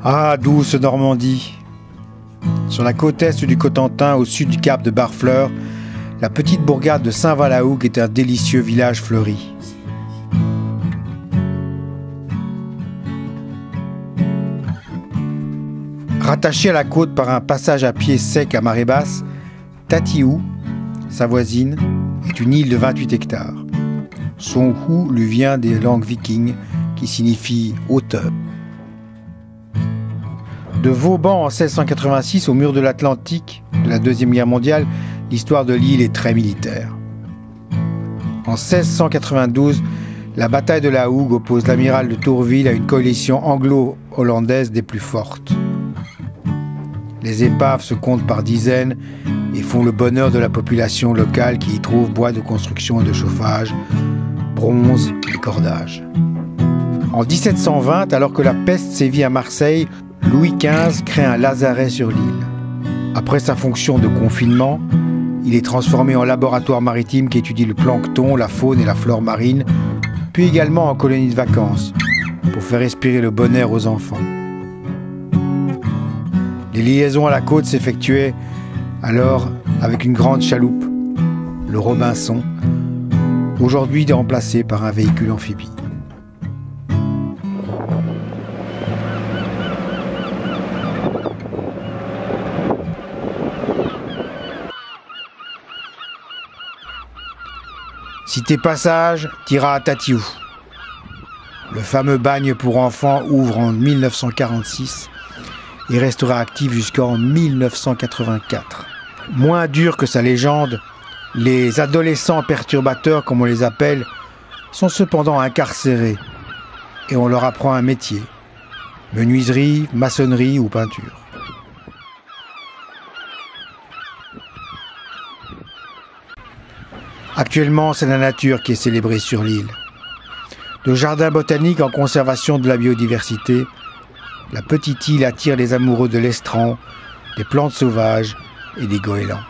Ah, douce Normandie! Sur la côte est du Cotentin, au sud du cap de Barfleur, la petite bourgade de Saint-Valahougue est un délicieux village fleuri. Rattachée à la côte par un passage à pied sec à marée basse, Tatiou, sa voisine, est une île de 28 hectares. Son hou lui vient des langues vikings qui signifie hauteur. De Vauban en 1686 au mur de l'Atlantique de la Deuxième Guerre mondiale, l'histoire de l'île est très militaire. En 1692, la bataille de la Hougue oppose l'amiral de Tourville à une coalition anglo-hollandaise des plus fortes. Les épaves se comptent par dizaines et font le bonheur de la population locale qui y trouve bois de construction et de chauffage, bronze et cordages. En 1720, alors que la peste sévit à Marseille, Louis XV crée un lazaret sur l'île. Après sa fonction de confinement, il est transformé en laboratoire maritime qui étudie le plancton, la faune et la flore marine, puis également en colonie de vacances, pour faire respirer le bon air aux enfants. Les liaisons à la côte s'effectuaient alors avec une grande chaloupe, le Robinson, aujourd'hui remplacé par un véhicule amphibie. Si tes passages, t'iras à Tatiou. Le fameux bagne pour enfants ouvre en 1946 et restera actif jusqu'en 1984. Moins dur que sa légende, les adolescents perturbateurs, comme on les appelle, sont cependant incarcérés et on leur apprend un métier, menuiserie, maçonnerie ou peinture. Actuellement, c'est la nature qui est célébrée sur l'île. De jardin botanique en conservation de la biodiversité, la petite île attire les amoureux de l'estran, des plantes sauvages et des goélands.